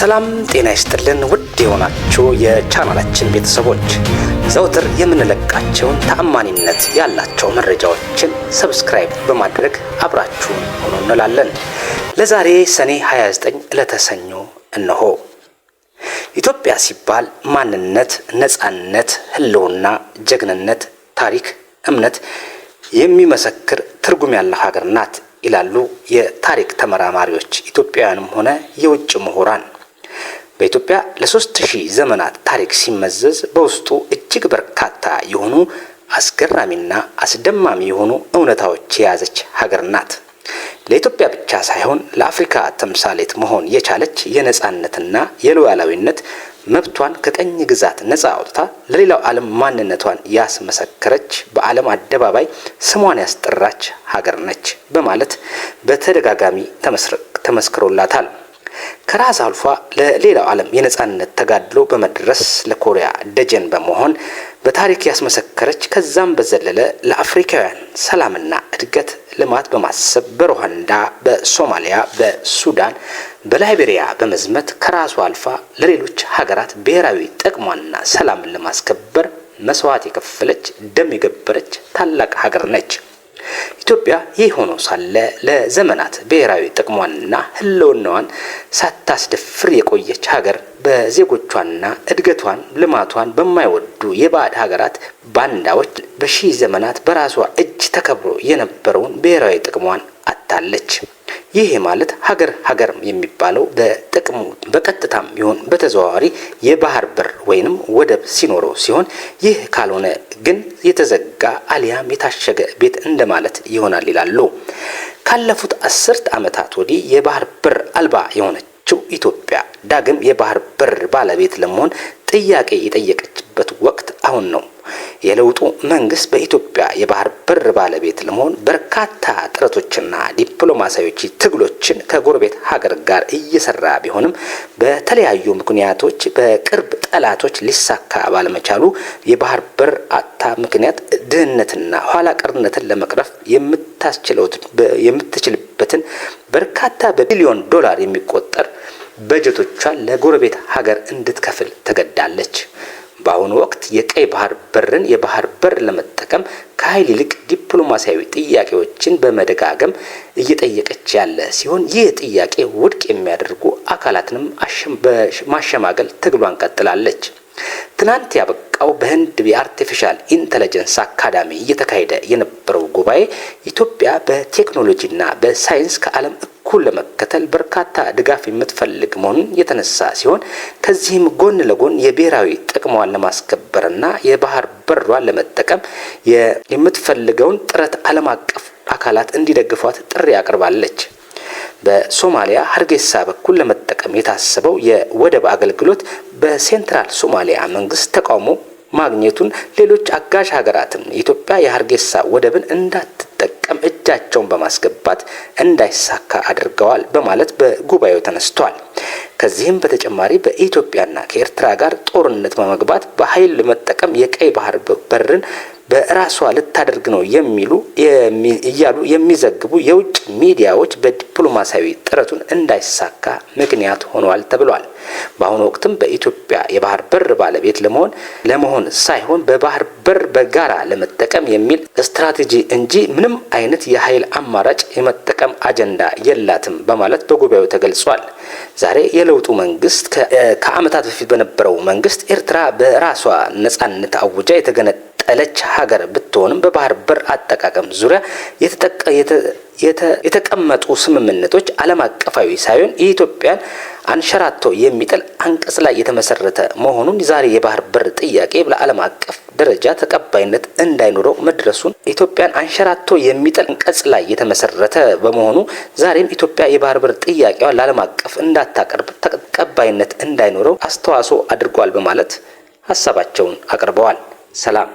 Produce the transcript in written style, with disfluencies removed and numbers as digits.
ሰላም ጤና ይስጥልን ውድ የሆናችሁ የቻናላችን ቤተሰቦች ዘውትር የምንለቃቸውን ተአማኒነት ያላቸው መረጃዎችን ሰብስክራይብ በማድረግ አብራችሁን ሆኖ እንላለን። ለዛሬ ሰኔ 29 ለተሰኞ እነሆ ኢትዮጵያ ሲባል ማንነት፣ ነጻነት፣ ህልውና፣ ጀግንነት፣ ታሪክ፣ እምነት የሚመሰክር ትርጉም ያለው ሀገር ናት ይላሉ የታሪክ ተመራማሪዎች ኢትዮጵያውያንም ሆነ የውጭ ምሁራን። በኢትዮጵያ ለ3000 ዘመናት ታሪክ ሲመዘዝ በውስጡ እጅግ በርካታ የሆኑ አስገራሚና አስደማሚ የሆኑ እውነታዎች የያዘች ሀገር ናት። ለኢትዮጵያ ብቻ ሳይሆን ለአፍሪካ ተምሳሌት መሆን የቻለች የነጻነትና የሉዓላዊነት መብቷን ከቀኝ ግዛት ነፃ አውጥታ ለሌላው ዓለም ማንነቷን ያስመሰከረች በዓለም አደባባይ ስሟን ያስጠራች ሀገር ነች በማለት በተደጋጋሚ ተመስክሮላታል። ከራስ አልፏ ለሌላው ዓለም የነጻነት ተጋድሎ በመድረስ ለኮሪያ ደጀን በመሆን በታሪክ ያስመሰከረች ከዛም በዘለለ ለአፍሪካውያን ሰላምና እድገት ልማት በማሰብ በሩዋንዳ፣ በሶማሊያ፣ በሱዳን፣ በላይቤሪያ በመዝመት ከራሷ አልፋ ለሌሎች ሀገራት ብሔራዊ ጥቅሟንና ሰላምን ለማስከበር መስዋዕት የከፈለች ደም የገበረች ታላቅ ሀገር ነች። ኢትዮጵያ ይህ ሆኖ ሳለ ለዘመናት ብሔራዊ ጥቅሟንና ህልውናዋን ሳታስደፍር የቆየች ሀገር በዜጎቿና እድገቷን ልማቷን በማይወዱ የባዕድ ሀገራት ባንዳዎች በሺህ ዘመናት በራሷ እጅ ተከብሮ የነበረውን ብሔራዊ ጥቅሟን አጣለች። ይህ ማለት ሀገር የሚባለው በጥቅሙ በቀጥታም ይሁን በተዘዋዋሪ የባህር በር ወይንም ወደብ ሲኖረው ሲሆን ይህ ካልሆነ ግን የተዘጋ አሊያም የታሸገ ቤት እንደማለት ይሆናል ይላሉ። ካለፉት 10 ዓመታት ወዲህ የባህር በር አልባ የሆነችው ኢትዮጵያ ዳግም የባህር በር ባለቤት ለመሆን ጥያቄ የጠየቀችበት ወቅት አሁን ነው። የለውጡ መንግስት በኢትዮጵያ የባህር በር ባለቤት ለመሆን በርካታ ጥረቶችና ዲፕሎማሲያዊ ትግሎችን ከጎረቤት ሀገር ጋር እየሰራ ቢሆንም በተለያዩ ምክንያቶች በቅርብ ጠላቶች ሊሳካ ባለመቻሉ የባህር በር አጣ ምክንያት ድህነትና ኋላ ቀርነትን ለመቅረፍ የምትችልበትን በርካታ በቢሊዮን ዶላር የሚቆጠር በጀቶቿን ለጎረቤት ሀገር እንድትከፍል ተገዳለች። በአሁኑ ወቅት የቀይ ባህር በርን የባህር በር ለመጠቀም ከኃይል ይልቅ ዲፕሎማሲያዊ ጥያቄዎችን በመደጋገም እየጠየቀች ያለ ሲሆን ይህ ጥያቄ ውድቅ የሚያደርጉ አካላትንም ማሸማገል ትግሏን ቀጥላለች። ትናንት ያበቃው በህንድ የአርቲፊሻል ኢንተለጀንስ አካዳሚ እየተካሄደ የነበረው ጉባኤ ኢትዮጵያ በቴክኖሎጂና በሳይንስ ከዓለም እኩል ለመከተል በርካታ ድጋፍ የምትፈልግ መሆኑን የተነሳ ሲሆን ከዚህም ጎን ለጎን የብሔራዊ ጥቅሟን ለማስከበርና የባህር በሯን ለመጠቀም የምትፈልገውን ጥረት ዓለም አቀፍ አካላት እንዲደግፏት ጥሪ አቅርባለች። በሶማሊያ ሀርጌሳ በኩል ለመጠቀም የታሰበው የወደብ አገልግሎት በሴንትራል ሶማሊያ መንግስት ተቃውሞ ማግኘቱን ሌሎች አጋዥ ሀገራትም ኢትዮጵያ የሀርጌሳ ወደብን እንዳትጠቀም እጃቸውን በማስገባት እንዳይሳካ አድርገዋል በማለት በጉባኤው ተነስቷል። ከዚህም በተጨማሪ በኢትዮጵያና ከኤርትራ ጋር ጦርነት በመግባት በኃይል ለመጠቀም የቀይ ባህር በርን በራሷ ልታደርግ ነው እያሉ የሚዘግቡ የውጭ ሚዲያዎች በዲፕሎማሲያዊ ጥረቱን እንዳይሳካ ምክንያት ሆነዋል ተብሏል። በአሁኑ ወቅትም በኢትዮጵያ የባህር በር ባለቤት ለመሆን ሳይሆን በባህር በር በጋራ ለመጠቀም የሚል ስትራቴጂ እንጂ ምንም አይነት የኃይል አማራጭ የመጠቀም አጀንዳ የላትም በማለት በጉባኤው ተገልጿል። ዛሬ የለውጡ መንግስት ከዓመታት በፊት በነበረው መንግስት ኤርትራ በራሷ ነጻነት አውጃ የተገነጠለች ሀገር ብትሆንም በባህር በር አጠቃቀም ዙሪያ የተቀመጡ ስምምነቶች ዓለም አቀፋዊ ሳይሆን የኢትዮጵያን አንሸራቶ የሚጥል አንቀጽ ላይ የተመሰረተ መሆኑን ዛሬ የባህር በር ጥያቄ ለዓለም አቀፍ ደረጃ ተቀባይነት እንዳይኖረው መድረሱን ኢትዮጵያን አንሸራቶ የሚጥል አንቀጽ ላይ የተመሰረተ በመሆኑ ዛሬም ኢትዮጵያ የባህር በር ጥያቄዋን ለዓለም አቀፍ እንዳታቀርብ ተቀባይነት እንዳይኖረው አስተዋጽኦ አድርጓል በማለት ሀሳባቸውን አቅርበዋል። ሰላም።